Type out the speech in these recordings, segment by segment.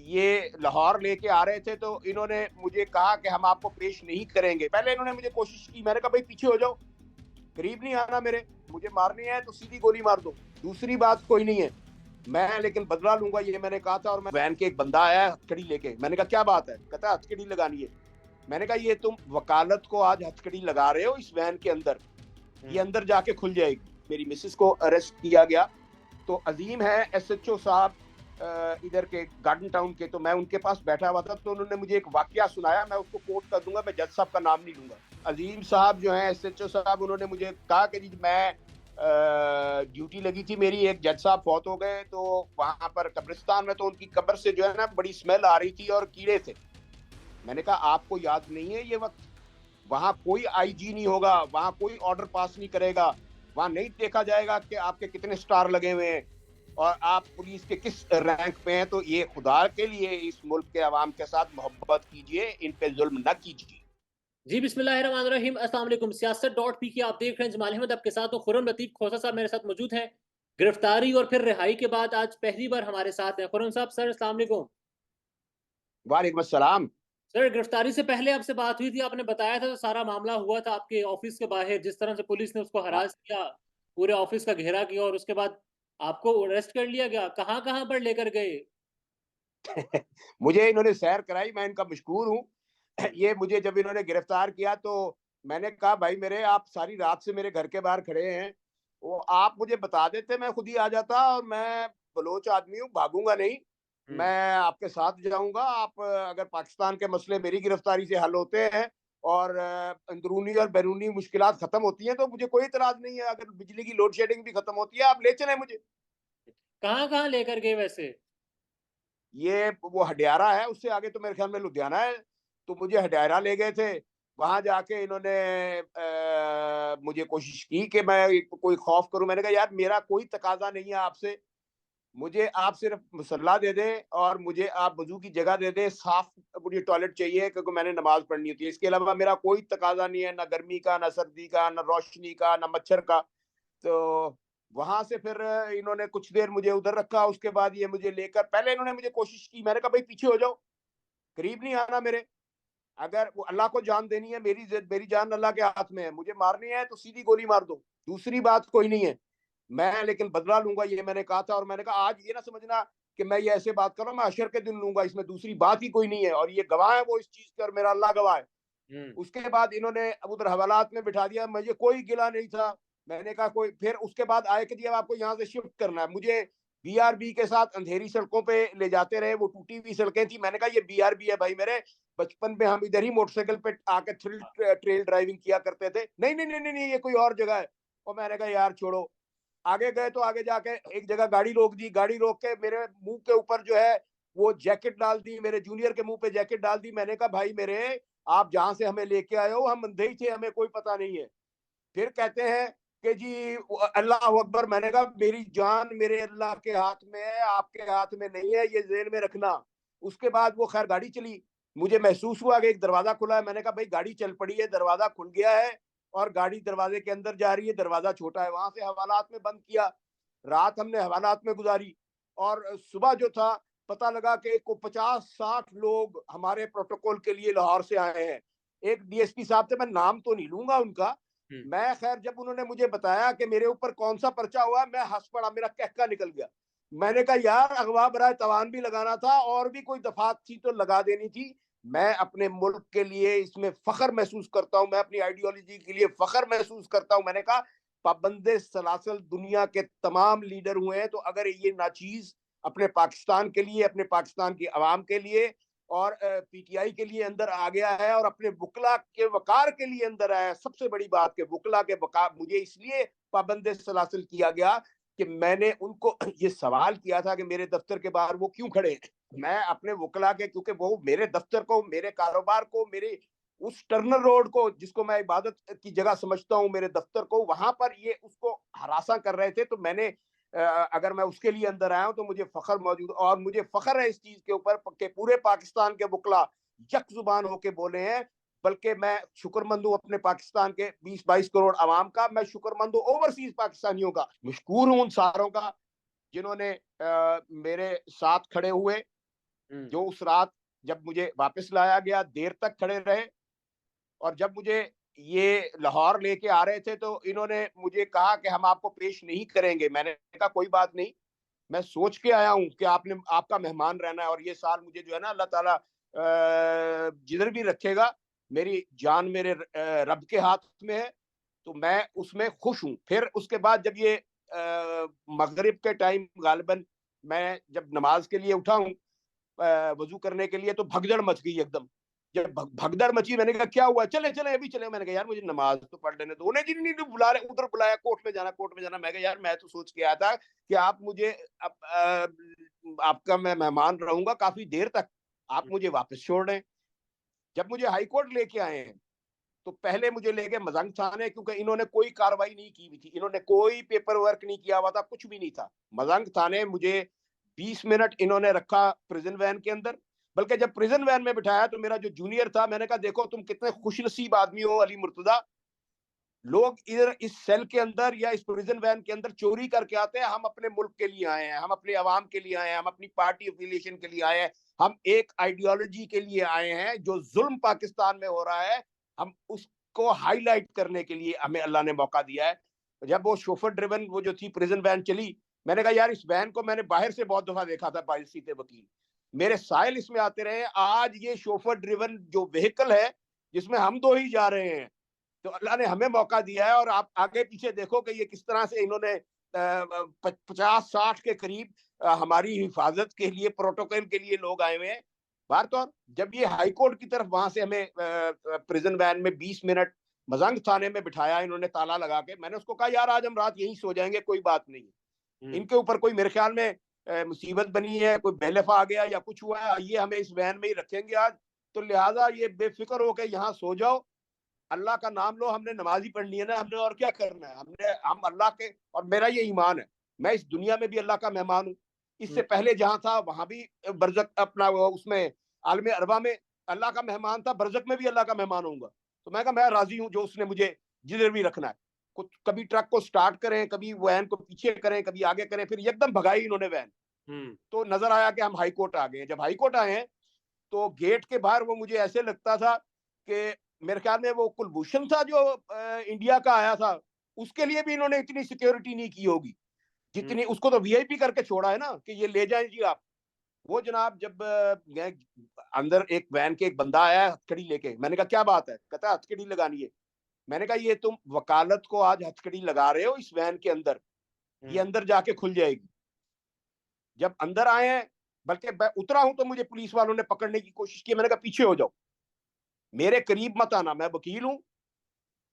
ये लाहौर लेके आ रहे थे तो इन्होंने मुझे कहा कि हम आपको पेश नहीं करेंगे। पहले इन्होंने मुझे कोशिश की, मैंने कहा भाई पीछे हो जाओ, करीब नहीं आना मेरे, मुझे मारनी है तो सीधी गोली मार दो, दूसरी बात कोई नहीं है, मैं लेकिन बदला लूंगा, ये मैंने कहा था। और मैं वैन के एक बंदा आया हथकड़ी लेके, मैंने कहा क्या बात है, कहता है हथकड़ी लगानी है। मैंने कहा ये तुम वकालत को आज हथकड़ी लगा रहे हो इस वैन के अंदर, ये अंदर जाके खुल जाएगी। मेरी मिसेस को अरेस्ट किया गया। तो अजीम है एसएचओ साहब इधर के गार्डन टाउन के, तो मैं उनके पास बैठा हुआ था, तो उन्होंने मुझे एक वाकया सुनाया, मैं उसको कोट कर दूंगा, मैं जज साहब का नाम नहीं लूंगा। अजीम साहब जो है एसएचओ साहब, उन्होंने मुझे कहा कि जी मैं ड्यूटी लगी थी मेरी, एक जज साहब फौत हो गए, तो वहां पर कब्रिस्तान में, तो उनकी कब्र से जो है ना बड़ी स्मेल आ रही थी और कीड़े थे। मैंने कहा आपको याद नहीं है ये वक्त, वहां कोई आईजी नहीं होगा, वहां कोई ऑर्डर पास नहीं करेगा, वहां नहीं देखा जाएगा कि आपके कितने स्टार लगे हुए हैं और आप पुलिस के किस रैंक पे हैं। तो ये खुदा के लिए इस मुल्क के अवाम के साथ मोहब्बत कीजिए, इन पे जुल्म न कीजिए। जी बिस्मिल्लाहिर्रहमानिर्रहीम, अस्सलाम वालेकुम। सियासत डॉट पी की आप देख रहे हैं। जमाल अहमद आपके साथ, तो खुर्रम लतीफ़ खोसा साहब मेरे साथ मौजूद हैं। गिरफ्तारी और फिर रिहाई के बाद आज पहली बार हमारे साथ हैं खुर्रम साहब। सर अस्सलाम वालेकुम। वालेकुम अस्सलाम। सर गिरफ्तारी से पहले आपसे बात हुई थी, आपने बताया था तो सारा मामला हुआ था आपके ऑफिस के बाहर, जिस तरह से पुलिस ने उसको हाँ। हरास किया, पूरे ऑफिस का घेरा किया और उसके बाद आपको अरेस्ट कर लिया गया। कहाँ कहाँ पर लेकर गए? मुझे इन्होंने सैर कराई, मैं इनका मशकूर हूँ। ये मुझे जब इन्होंने गिरफ्तार किया तो मैंने कहा भाई मेरे, आप सारी रात से मेरे घर के बाहर खड़े हैं, वो आप मुझे बता देते मैं खुद ही आ जाता, और मैं बलोच आदमी हूँ, भागूंगा नहीं, हम्म। मैं आपके साथ जाऊंगा। आप अगर पाकिस्तान के मसले मेरी गिरफ्तारी से हल होते हैं और अंदरूनी और बैरूनी मुश्किलात खत्म होती हैं तो मुझे कोई इतराज नहीं है, अगर बिजली की लोड शेडिंग भी खत्म होती है आप ले चले मुझे। कहाँ कहाँ लेकर गए वैसे? ये वो हडियारा है, उससे आगे तो मेरे ख्याल में लुधियाना है, तो मुझे हडियारा ले गए थे। वहां जाके इन्होंने मुझे कोशिश की कि मैं कोई खौफ करूं, मैंने कहा यार मेरा कोई तकाजा नहीं है आपसे, मुझे आप सिर्फ मुसल्ला दे दें और मुझे आप वजू की जगह दे दें, साफ मुझे टॉयलेट चाहिए क्योंकि मैंने नमाज पढ़नी होती है, इसके अलावा मेरा कोई तकाजा नहीं है, ना गर्मी का, ना सर्दी का, ना रोशनी का, ना मच्छर का। तो वहां से फिर इन्होंने कुछ देर मुझे उधर रखा, उसके बाद ये मुझे लेकर, पहले इन्होंने मुझे कोशिश की, मैंने कहा भाई पीछे हो जाओ, करीब नहीं आना मेरे, अगर वो अल्लाह को जान देनी है, मेरी जान अल्लाह के हाथ में है, मुझे मारनी है तो सीधी गोली मार दो, दूसरी बात कोई नहीं है, मैं लेकिन बदला लूंगा, ये मैंने कहा था। और मैंने कहा आज ये ना समझना कि मैं ये ऐसे बात कर रहा हूँ, मैं अशर के दिन लूंगा, इसमें दूसरी बात ही कोई नहीं है, और ये गवाह है वो इस चीज के, और मेरा अल्लाह गवाह है। हम्म। उसके बाद इन्होंने अब उधर हवालात में बिठा दिया, मुझे कोई गिला नहीं था। मैंने कहा कोई, फिर उसके बाद आए कि जी अब आपको यहाँ से शिफ्ट करना है, मुझे बीआरबी के साथ अंधेरी सड़कों पे ले जाते रहे, वो टूटी हुई सड़कें थी, मैंने कहा ये बीआरबी है भाई मेरे, बचपन में हम इधर ही मोटरसाइकिल पे आके थ्रिल ट्रेल ड्राइविंग किया करते थे, नहीं नहीं नहीं नहीं नहीं, ये कोई और जगह है। और मैंने कहा यार छोड़ो। आगे गए तो आगे जाके एक जगह गाड़ी रोक दी, गाड़ी रोक के मेरे मुंह के ऊपर जो है वो जैकेट डाल दी, मेरे जूनियर के मुंह पे जैकेट डाल दी। मैंने कहा भाई मेरे, आप जहां से हमें लेके आए हो हम अंधे ही थे, हमें कोई पता नहीं है। फिर कहते हैं कि जी अल्लाह अकबर, मैंने कहा मेरी जान मेरे अल्लाह के हाथ में है, आपके हाथ में नहीं है, ये जेल में रखना। उसके बाद वो खैर गाड़ी चली, मुझे महसूस हुआ कि एक दरवाजा खुला है, मैंने कहा भाई गाड़ी चल पड़ी है, दरवाजा खुल गया है और गाड़ी दरवाजे के अंदर जा रही है, दरवाजा छोटा है, वहां से हवालात में बंद किया। रात हमने हवालात में गुजारी और सुबह जो था पता लगा कि को 50-60 लोग हमारे प्रोटोकॉल के लिए लाहौर से आए हैं। एक डीएसपी साहब थे, मैं नाम तो नहीं लूंगा उनका, हम्म। मैं खैर जब उन्होंने मुझे बताया कि मेरे ऊपर कौन सा पर्चा हुआ, मैं हंस पड़ा, मेरा कहका निकल गया। मैंने कहा यार अगवा बराए तवान भी लगाना था और भी कोई दफात थी तो लगा देनी थी। मैं अपने मुल्क के लिए इसमें फख्र महसूस करता हूं, मैं अपनी आइडियोलॉजी के लिए फख्र महसूस करता हूं। मैंने कहा पाबंदे सलासल दुनिया के तमाम लीडर हुए हैं, तो अगर ये नाचीज अपने पाकिस्तान के लिए, अपने पाकिस्तान की आवाम के लिए और पीटीआई के लिए अंदर आ गया है और अपने वकला के वकार के लिए अंदर आया है, सबसे बड़ी बात के वकला के वकार, मुझे इसलिए पाबंद सलासिल किया गया कि मैंने उनको ये सवाल किया था कि मेरे दफ्तर के बाहर वो क्यों खड़े हैं। मैं अपने वकला के, क्योंकि वो मेरे दफ्तर को, मेरे कारोबार को, मेरे उस टर्नर रोड को जिसको मैं इबादत की जगह समझता हूँ, मेरे दफ्तर को, वहां पर ये उसको हरासा कर रहे थे, तो मैंने अगर मैं उसके लिए अंदर आया हूं तो मुझे फख्र मौजूद, और मुझे फख्र है इस चीज के ऊपर कि पूरे पाकिस्तान के बुकला यक जुबान होके बोले हैं। बल्कि मैं शुक्रमंद हूं अपने पाकिस्तान के 20-22 करोड़ आवाम का, मैं शुक्रमंद हूं ओवरसीज पाकिस्तानियों का, मशकूर हूं उन सारों का जिन्होंने मेरे साथ खड़े हुए जो उस रात जब मुझे वापस लाया गया, देर तक खड़े रहे, और जब मुझे ये लाहौर लेके आ रहे थे तो इन्होंने मुझे कहा कि हम आपको पेश नहीं करेंगे। मैंने कहा कोई बात नहीं, मैं सोच के आया हूँ कि आपने आपका मेहमान रहना है, और ये साल मुझे जो है ना अल्लाह ताला जिधर भी रखेगा, मेरी जान मेरे रब के हाथ में है, तो मैं उसमें खुश हूँ। फिर उसके बाद जब ये मगरिब के टाइम गालिबन मैं जब नमाज के लिए उठा हूँ, वजू करने के लिए, तो भगदड़ मच गई एकदम। जब भगदड़ मची, मैंने कहा क्या हुआ, चले चले अभी चले। मैंने कहा यार मुझे नमाज तो पढ़ लेने दो। उन्हें जी नहीं बुला रहे, उधर बुलाया, कोर्ट में जाना कोर्ट में जाना। मैं कहा यार मैं तो सोच के आया था कि आप मुझे आपका मैं मेहमान रहूंगा काफी देर तक, आप मुझे वापस छोड़ रहे हैं। जब मुझे हाई कोर्ट लेके आए हैं तो पहले मुझे ले गए मजंग थाने, क्योंकि इन्होंने कोई कार्रवाई नहीं की हुई थी, इन्होंने कोई पेपर वर्क नहीं किया हुआ था, कुछ भी नहीं था। मजंग थाने मुझे 20 मिनट इन्होंने रखा प्रिजन वैन के अंदर। बल्कि जब प्रिजन वैन में बिठाया तो मेरा जो जूनियर था, मैंने कहा देखो तुम कितने खुशनसीब आदमी हो अली मुर्तजा, लोग इधर इस सेल के अंदर या इस प्रिजन वैन के अंदर चोरी करके आते हैं, हम अपने मुल्क के लिए आए हैं, हम अपने अवाम के लिए आए हैं, हम अपनी पार्टी अफिलिएशन के लिए आए हैं, हम एक आइडियोलॉजी के लिए आए हैं। जो जुल्म पाकिस्तान में हो रहा है, हम उसको हाईलाइट करने के लिए हमें अल्लाह ने मौका दिया है। जब वो शोफर ड्रिवन वो जो थी प्रिजन वैन चली, मैंने कहा यार इस वैन को मैंने बाहर से बहुत दफा देखा था, 22 वकील मेरे साइल इसमें आते रहे, आज ये शोफर ड्रिवन जो व्हीकल है जिसमें हम दो ही जा रहे हैं, तो अल्लाह ने हमें मौका दिया है। और आप आगे पीछे देखो कि ये किस तरह से इन्होंने 50-60 के करीब हमारी हिफाजत के लिए, प्रोटोकॉल के लिए लोग आए हुए हैं। बार जब ये हाई कोर्ट की तरफ वहां से हमें प्रिजन वैन में 20 मिनट मजंग थाने में बिठाया इन्होंने ताला लगा के, मैंने उसको कहा यार आज हम रात यहीं सो जाएंगे, कोई बात नहीं है, इनके ऊपर कोई मेरे ख्याल में मुसीबत बनी है, कोई बेलफ आ गया या कुछ हुआ है, ये हमें इस वैन में ही रखेंगे आज, तो लिहाजा ये बेफिक्र होकर यहाँ सो जाओ, अल्लाह का नाम लो, हमने नमाज ही पढ़नी है ना, हमने और क्या करना है, हम अल्लाह के, और मेरा ये ईमान है, मैं इस दुनिया में भी अल्लाह का मेहमान हूँ, इससे पहले जहां था वहां भी बरजक अपना उसमें आलम अरबा में अल्लाह का मेहमान था, बरजक में भी अल्लाह का मेहमान होऊंगा। तो मैं कहा मैं राजी हूँ जो उसने मुझे जिधर भी रखना है। कुछ कभी ट्रक को स्टार्ट करें, कभी वैन को पीछे करें, कभी आगे करें, फिर एकदम भगाई इन्होंने वैन। तो नजर आया कि हम हाई कोर्ट आ गए। जब हाई कोर्ट आए हैं तो गेट के बाहर वो मुझे ऐसे लगता था कि मेरे ख्याल में वो कुलभूषण था जो इंडिया का आया था, उसके लिए भी इन्होंने इतनी सिक्योरिटी नहीं की होगी जितनी, उसको तो वीआईपी करके छोड़ा है ना कि ये ले जाए जी आप। वो जनाब जब अंदर एक वैन के एक बंदा आया हथकड़ी लेके, मैंने कहा क्या बात है, कहता हथकड़ी लगानी है। मैंने कहा ये तुम वकालत को आज हथकड़ी लगा रहे हो इस वैन के अंदर, ये अंदर जाके खुल जाएगी। जब अंदर आए हैं, बल्कि मैं उतरा हूं तो मुझे पुलिस वालों ने पकड़ने की कोशिश की, मैंने कहा पीछे हो जाओ, मेरे करीब मत आना, मैं वकील हूं,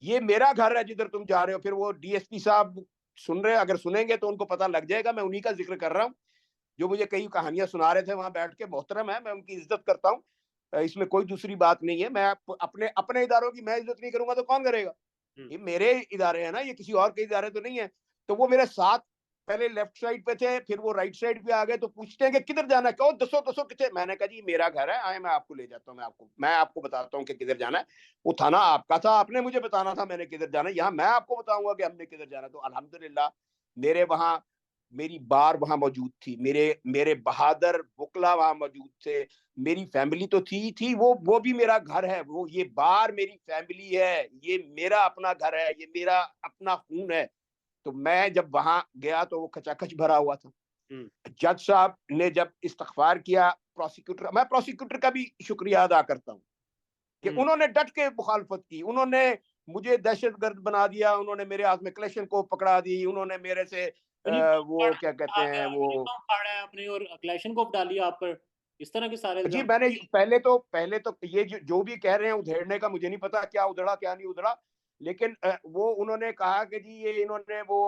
ये मेरा घर है जिधर तुम जा रहे हो। फिर वो डीएसपी साहब सुन रहे, अगर सुनेंगे तो उनको पता लग जाएगा, मैं उन्हीं का जिक्र कर रहा हूँ जो मुझे कई कहानियां सुना रहे थे वहां बैठ के। मोहतरम है, मैं उनकी इज्जत करता हूँ, इसमें कोई दूसरी बात नहीं है। मैं अपने अपने इदारों की मैं इज्जत नहीं करूंगा तो कौन करेगा, ये मेरे इदारे हैं ना, ये किसी और के इदारे तो नहीं है। तो वो मेरे साथ पहले लेफ्ट साइड पे थे, फिर वो राइट साइड पे आ गए, तो पूछते हैं कि किधर जाना है, कहो दसो दसो कितने। मैंने कहा जी मेरा घर है, आए मैं आपको ले जाता हूँ, मैं आपको बताता हूँ कि किधर जाना है। वो थाना आपका था, आपने मुझे बताना था मैंने किधर जाना है, यहाँ मैं आपको बताऊंगा कि हमने किधर जाना। तो अल्हम्दुलिल्लाह मेरे वहाँ मेरी बार वहां मौजूद थी, मेरे मेरे बहादुर बुकला वहां मौजूद थे, मेरी फैमिली तो थी वो भी मेरा घर है, वो ये बार मेरी फैमिली है, ये मेरा अपना घर है, ये मेरा अपना खून है। तो मैं जब वहां गया तो वो खचाखच भरा हुआ था। जज साहब ने जब इस्तगफार किया, प्रोसिक्यूटर, मैं प्रोसिक्यूटर का भी शुक्रिया अदा करता हूँ कि उन्होंने डट के मुखालफत की, उन्होंने मुझे दहशतगर्द बना दिया, उन्होंने मेरे हाथ में क्लेशन को पकड़ा दी, उन्होंने मेरे से वो क्या कहते हैं वो, यूनिफॉर्म फाड़ा है आपने और क्लैशन को डाली आप पर, इस तरह के सारे जी इल्जाम। मैंने पहले तो ये जो भी कह रहे हैं उधेड़ने का, मुझे नहीं पता क्या उधड़ा क्या नहीं उधड़ा, लेकिन वो उन्होंने कहा कि जी ये इन्होंने वो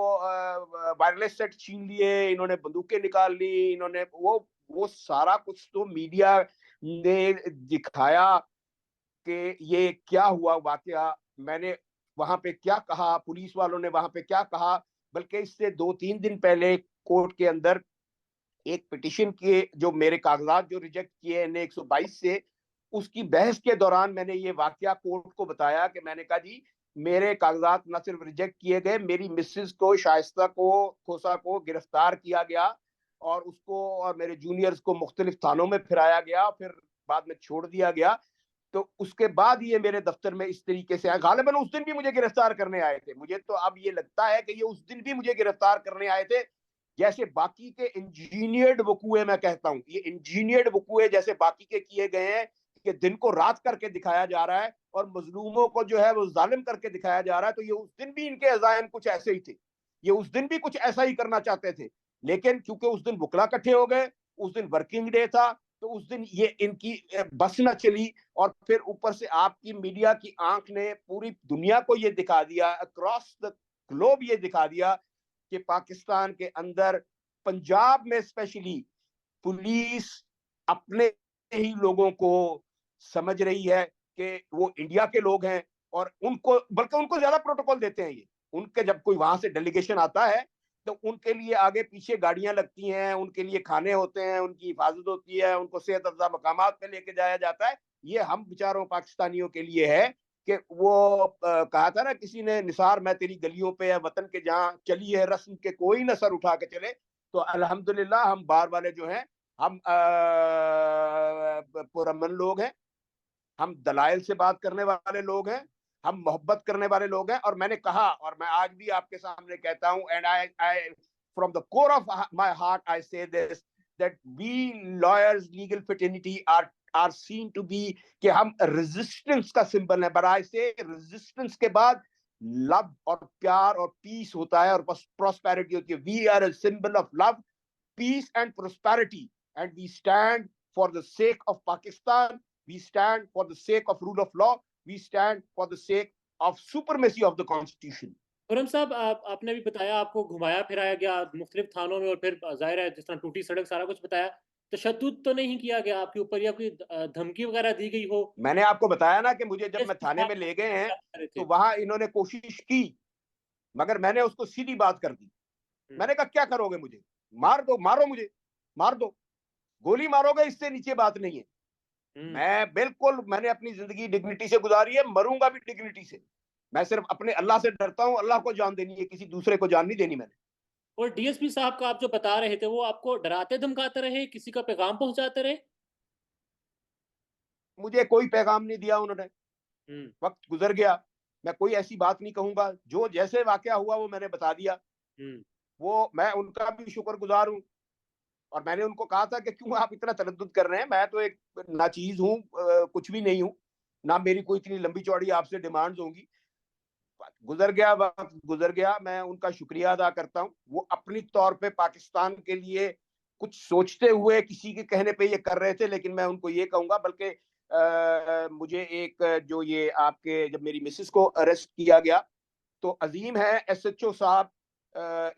वायरलेस सेट छीन लिए, इन्होंने बंदूकें निकाल ली, इन्होंने वो सारा कुछ तो मीडिया ने दिखाया कि ये क्या हुआ वाकया, मैंने वहां पे क्या कहा, पुलिस वालों ने वहां पे क्या कहा। बल्कि इससे 2-3 दिन पहले कोर्ट के अंदर एक पिटिशन के जो मेरे कागजात जो रिजेक्ट किए एन 122 से, उसकी बहस के दौरान मैंने ये वाकया कोर्ट को बताया कि मैंने कहा जी मेरे कागजात न सिर्फ रिजेक्ट किए गए, मेरी मिसेस को, शाइस्ता को, खोसा को गिरफ्तार किया गया और उसको और मेरे जूनियर्स को मुख्तलिफ थानों में फिराया गया, फिर बाद में छोड़ दिया गया। तो उसके बाद ये मेरे दफ्तर में इस तरीके से आए। गालिबन उस दिन भी मुझे गिरफ्तार करने आए थे। मुझे तो अब ये लगता है कि ये उस दिन भी मुझे गिरफ्तार करने आए थे, जैसे बाकी के इंजीनियर्ड वकूए, मैं कहता हूँ ये इंजीनियर्ड वकूए जैसे बाकी के किए गए हैं, कि दिन को रात करके दिखाया जा रहा है और मजलूमों को जो है वो जालिम करके दिखाया जा रहा है। तो ये उस दिन भी इनके अज़ाइम कुछ ऐसे ही थे, ये उस दिन भी कुछ ऐसा ही करना चाहते थे। लेकिन क्योंकि उस दिन बुकला इकट्ठे हो गए, उस दिन वर्किंग डे था, तो उस दिन ये इनकी बस न चली। और फिर ऊपर से आपकी मीडिया की आंख ने पूरी दुनिया को ये दिखा दिया, अक्रॉस द ग्लोब ये दिखा दिया, कि पाकिस्तान के अंदर, पंजाब में स्पेशली, पुलिस अपने ही लोगों को समझ रही है कि वो इंडिया के लोग हैं, और उनको बल्कि उनको ज्यादा प्रोटोकॉल देते हैं ये। उनके जब कोई वहां से डेलीगेशन आता है तो उनके लिए आगे पीछे गाड़ियां लगती हैं, उनके लिए खाने होते हैं, उनकी हिफाजत होती है, उनको सेहत अफजा मकामात पे लेके जाया जाता है। ये हम बेचारों पाकिस्तानियों के लिए है कि वो कहा था ना किसी ने, निसार मैं तेरी गलियों पे या वतन के जहाँ चली है रस्म के कोई न सर उठा के चले। तो अल्हम्दुलिल्लाह हम बार वाले जो हैं, हम पुरअमन लोग हैं, हम दलाइल से बात करने वाले लोग हैं, हम मोहब्बत करने वाले लोग हैं। और मैंने कहा, और मैं आज भी आपके सामने कहता हूं, and I from the core of my heart I say this, that we lawyers legal fraternity are seen to be, कि हम रेजिस्टेंस का सिंबल है। बट आई से रेजिस्टेंस के बाद लव और प्यार और पीस होता है और प्रॉस्पेरिटी होती है। We are a symbol of love, peace and prosperity, and we stand for the sake of Pakistan, we stand for the sake of rule of law, we stand for the sake of supremacy of the constitution. Khurram साहब, आपने भी बताया आपको घुमाया फिराया गया मुख्तलिफ थानों में, और फिर जाहिर है जिस तरह टूटी सड़क सारा कुछ बताया। तशद्दुद तो नहीं किया गया आपके ऊपर, या कोई धमकी वगैरह दी गई हो? मैंने आपको बताया ना कि मुझे जब मैं डीएसपी थाने साहब में ले गए हैं क्या कर रहे तो थे? वहां इन्होंने कोशिश की, मगर मैंने उसको सीधी बात कर दी। हम्म, मैंने कहा क्या करोगे मुझे, मार दो, मारो मुझे, मार दो, गोली मारोगे, इससे नीचे बात नहीं है। हम्म। मैं बिल्कुल, मैंने अपनी जिंदगी डिग्निटी से गुजारी है, मरूंगा भी डिग्निटी से। मैं सिर्फ अपने अल्लाह से डरता हूं, अल्लाह को जान देनी है, किसी दूसरे को जान नहीं देनी मैंने। और डीएसपी साहब का आप जो बता रहे थे, वो आपको डराते धमकाते रहे, किसी का पैगाम पहुंचाते रहे? मुझे कोई पैगाम नहीं दिया उन्होंने। हम्म, वक्त गुजर गया, मैं कोई ऐसी बात नहीं कहूंगा, जो जैसे वाकया हुआ वो मैंने बता दिया। हम्म, वो मैं उनका भी शुक्रगुजार हूँ। और मैंने उनको कहा था कि क्यों आप इतना तरद्दुद कर रहे हैं, मैं तो एक नाचीज हूँ, कुछ भी नहीं हूँ, ना मेरी कोई इतनी लंबी चौड़ी आपसे डिमांड्स होंगी। गुजर गया, वक्त गुजर गया, मैं उनका शुक्रिया अदा करता हूँ। वो अपनी तौर पे पाकिस्तान के लिए कुछ सोचते हुए किसी के कहने पे ये कर रहे थे, लेकिन मैं उनको ये कहूंगा, बल्कि मुझे एक जो ये आपके, जब मेरी मिसेस को अरेस्ट किया गया, तो अजीम है एसएचओ साहब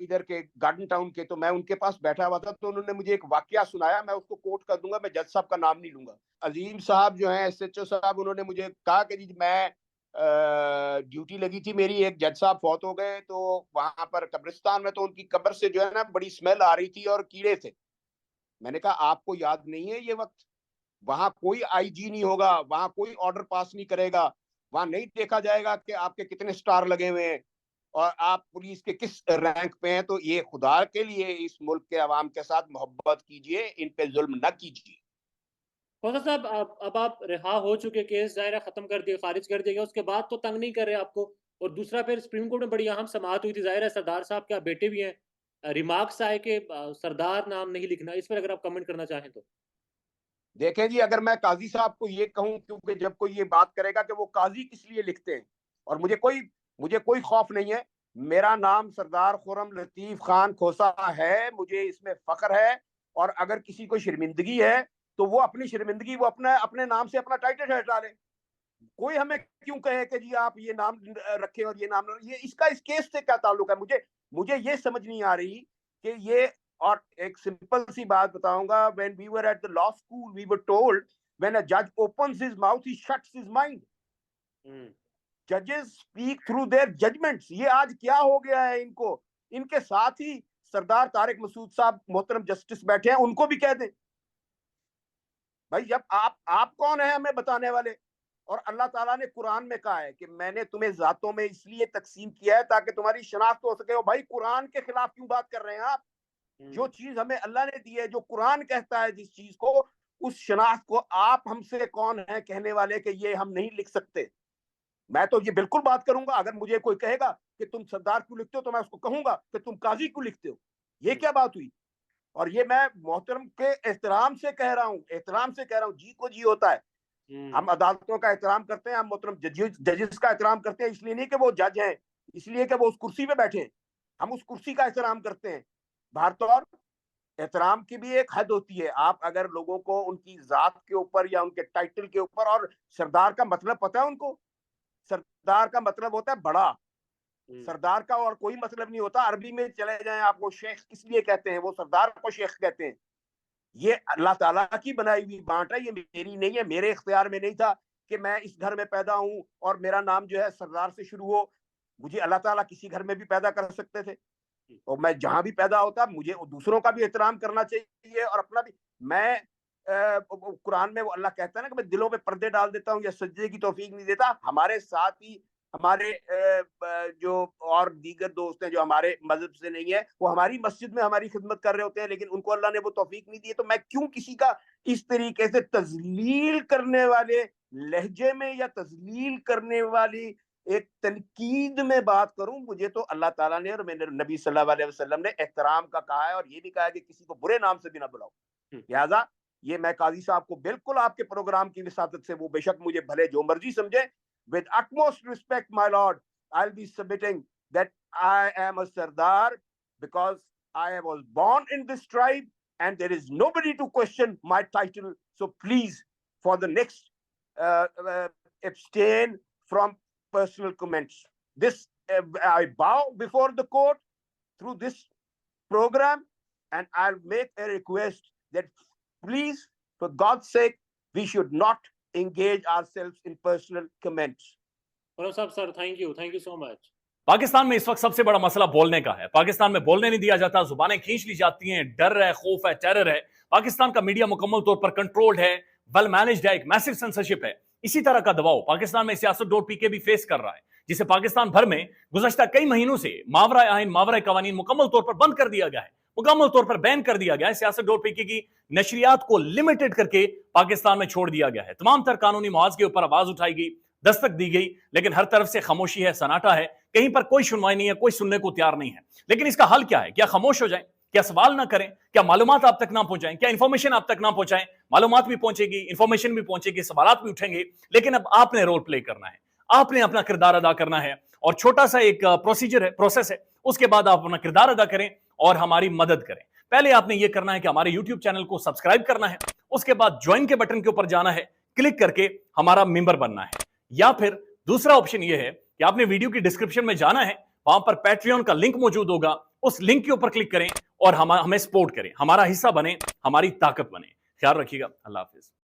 इधर के गार्डन टाउन के, तो मैं उनके पास बैठा हुआ था, तो उन्होंने मुझे एक वाकया सुनाया, मैं उसको कोट कर दूंगा, मैं जज साहब का नाम नहीं लूंगा। अजीम साहब जो है एसएचओ साहब, उन्होंने मुझे कहा कि जी मैं ड्यूटी लगी थी मेरी, एक जज साहब फौत हो गए, तो वहां पर कब्रिस्तान में, तो उनकी कब्र से जो है ना बड़ी स्मेल आ रही थी और कीड़े थे। मैंने कहा आपको याद नहीं है ये वक्त, वहां कोई आईजी नहीं होगा, वहां कोई ऑर्डर पास नहीं करेगा, वहां नहीं देखा जाएगा कि आपके कितने स्टार लगे हुए हैं और आप पुलिस के किस रैंक पे हैं। तो ये खुदा के लिए इस मुल्क के अवाम के साथ मोहब्बत कीजिए, इन पे जुल्म न कीजिए। खौसा साहब, अब आप रिहा हो चुके, केस दायरा खत्म कर दिया, खारिज कर दिया गया, उसके बाद तो तंग नहीं कर रहे आपको। और दूसरा, फिर सुप्रीम कोर्ट में बड़ी अहम समाअत हुई थी, जाहिर है सरदार साहब के आप बेटे भी हैं, रिमार्क्स आए कि सरदार नाम नहीं लिखना, इस पर अगर आप कमेंट करना चाहें तो। देखें जी, अगर मैं काजी साहब को ये कहूं, क्योंकि जब कोई ये बात करेगा कि वो काजी किस लिए लिखते हैं, और मुझे कोई खौफ नहीं है। मेरा नाम सरदार खुर्रम लतीफ खान खोसा है, मुझे इसमें फख्र है। और अगर किसी को शर्मिंदगी है तो वो अपनी शर्मिंदगी, वो अपने अपने नाम से अपना टाइटल हटा ले। कोई हमें क्यों कहे कि जी आप ये नाम रखें और ये नाम, ये इसका इस केस से क्या ताल्लुक है, मुझे मुझे ये समझ नहीं आ रही कि ये। और एक सिंपल सी बात बताऊंगा, when we were at the law school we were told, when a जज ओपन्स हिज माउथ ही शट्स हिज माइंड। हम्म। जजेस स्पीक थ्रू देयर जजमेंट्स। ये आज क्या हो गया है इनको, इनके साथ ही सरदार तारिक मसूद साहब मोहतरम जस्टिस बैठे हैं, उनको भी कह दें भाई, जब आप कौन है हमें बताने वाले। और अल्लाह ताला ने कुरान में कहा है कि मैंने तुम्हें जातों में इसलिए तकसीम किया है ताकि तुम्हारी शनाख्त हो सके। हो भाई, कुरान के खिलाफ क्यों बात कर रहे हैं आप। जो चीज हमें अल्लाह ने दी है, जो कुरान कहता है जिस चीज को, उस शनाख्त को आप हमसे कौन है कहने वाले कि ये हम नहीं लिख सकते। मैं तो ये बिल्कुल बात करूंगा, अगर मुझे कोई कहेगा कि तुम सरदार क्यों लिखते हो, तो मैं उसको कहूंगा कि तुम काजी क्यों लिखते हो। ये क्या बात हुई? और ये मैं मोहतरम के एहतराम से कह रहा हूँ, एहतराम से कह रहा हूँ। जी को जी होता है। हम अदालतों का एहतराम करते हैं, हम मोहतरम जजेस का एहतराम करते हैं, इसलिए नहीं कि वो जज हैं, इसलिए कि वो उस कुर्सी पे बैठे हैं। हम उस कुर्सी का एहतराम करते हैं। भारतौर एहतराम की भी एक हद होती है। आप अगर लोगों को उनकी जात के ऊपर या उनके टाइटल के ऊपर, और सरदार का मतलब पता है उनको? सरदार का मतलब होता है बड़ा। सरदार का और कोई मतलब नहीं होता। अरबी में चले जाएं आप, वो शेख किस लिए कहते हैं? वो सरदार को शेख कहते हैं। ये अल्लाह ताला की बनाई हुई बांट है, ये मेरी नहीं है। मेरे इख्तियार में नहीं था कि मैं इस घर में पैदा हूं और मेरा नाम जो है सरदार से शुरू हो। मुझे अल्लाह ताला किसी घर में भी पैदा कर सकते थे, और मैं जहां भी पैदा होता, मुझे दूसरों का भी एहतराम करना चाहिए और अपना भी। मैं कुरान में वो अल्लाह कहता है ना कि मैं दिलों पे पर्दे डाल देता हूँ या सजदे की तौफीक नहीं देता। हमारे साथ ही हमारे जो और दीगर दोस्त हैं जो हमारे मजहब से नहीं है, वो हमारी मस्जिद में हमारी खिदमत कर रहे होते हैं, लेकिन उनको अल्लाह ने वो तौफीक नहीं दी है। तो मैं क्यों किसी का इस तरीके से तजलील करने वाले लहजे में या तजलील करने वाली एक तनकीद में बात करूं? मुझे तो अल्लाह ताला ने और मेरे नबी सल्लल्लाहु अलैहि वसल्लम ने एहतराम का कहा है, और ये भी कहा है कि किसी को बुरे नाम से भी ना बुलाओ। लिहाजा ये मैं काजी साहब को बिल्कुल आपके प्रोग्राम की विसातत से, वो बेशक मुझे भले जो मर्जी समझे, with utmost respect, my lord, I'll be submitting that I am a Sardar because I was born in this tribe and there is nobody to question my title. So please, for the next, abstain from personal comments. This, I bow before the court through this program, and I'll make a request that please, for God's sake, we should not engage ourselves in personal comments. Sir thank you so much. Pakistan में इस वक्त सबसे बड़ा मसला बोलने का है। पाकिस्तान में बोलने नहीं दिया जाता, जुबानें खींच ली जाती हैं, डर है, खौफ है, टेरर है। पाकिस्तान का मीडिया मुकम्मल तौर पर कंट्रोल्ड है, वेल मैनेज्ड है, एक मैसिव सेंसरशिप है। इसी तरह का दबाव पाकिस्तान में siyaset.pk भी फेस कर रहा है, जिसे पाकिस्तान भर में गुज़श्ता कई महीनों से मावरा आइन, मावरा कवानीन मुकम्मल तौर पर बंद कर दिया गया है, मुकम्मल तौर पर बैन कर दिया गया है। siyaset.pk की नशरियात को लिमिटेड करके पाकिस्तान में छोड़ दिया गया है। तमाम तर कानूनी मुआवजे के ऊपर आवाज उठाई गई, दस्तक दी गई, लेकिन हर तरफ से खामोशी है, सन्नाटा है, कहीं पर कोई सुनवाई नहीं है, कोई सुनने को तैयार नहीं है। लेकिन इसका हल क्या है? क्या खामोश हो जाएं? क्या सवाल ना करें? क्या मालूमात आप तक ना पहुंचाएं? क्या इंफॉर्मेशन आप तक ना पहुंचाएं? मालूमात भी पहुंचेगी, इंफॉर्मेशन भी पहुंचेगी, सवालात भी उठेंगे, लेकिन अब आपने रोल प्ले करना है, आपने अपना किरदार अदा करना है। और छोटा सा एक प्रोसीजर है, प्रोसेस है, उसके बाद आप अपना किरदार अदा करें और हमारी मदद करें। पहले आपने यह करना है कि हमारे यूट्यूब चैनल को सब्सक्राइब करना है, उसके बाद ज्वाइन के बटन के ऊपर जाना है, क्लिक करके हमारा मेंबर बनना है। या फिर दूसरा ऑप्शन यह है कि आपने वीडियो की डिस्क्रिप्शन में जाना है, वहां पर पैट्रियन का लिंक मौजूद होगा, उस लिंक के ऊपर क्लिक करें और हमें सपोर्ट करें, हमारा हिस्सा बने, हमारी ताकत बने। ख्याल रखिएगा। अल्लाह हाफिज।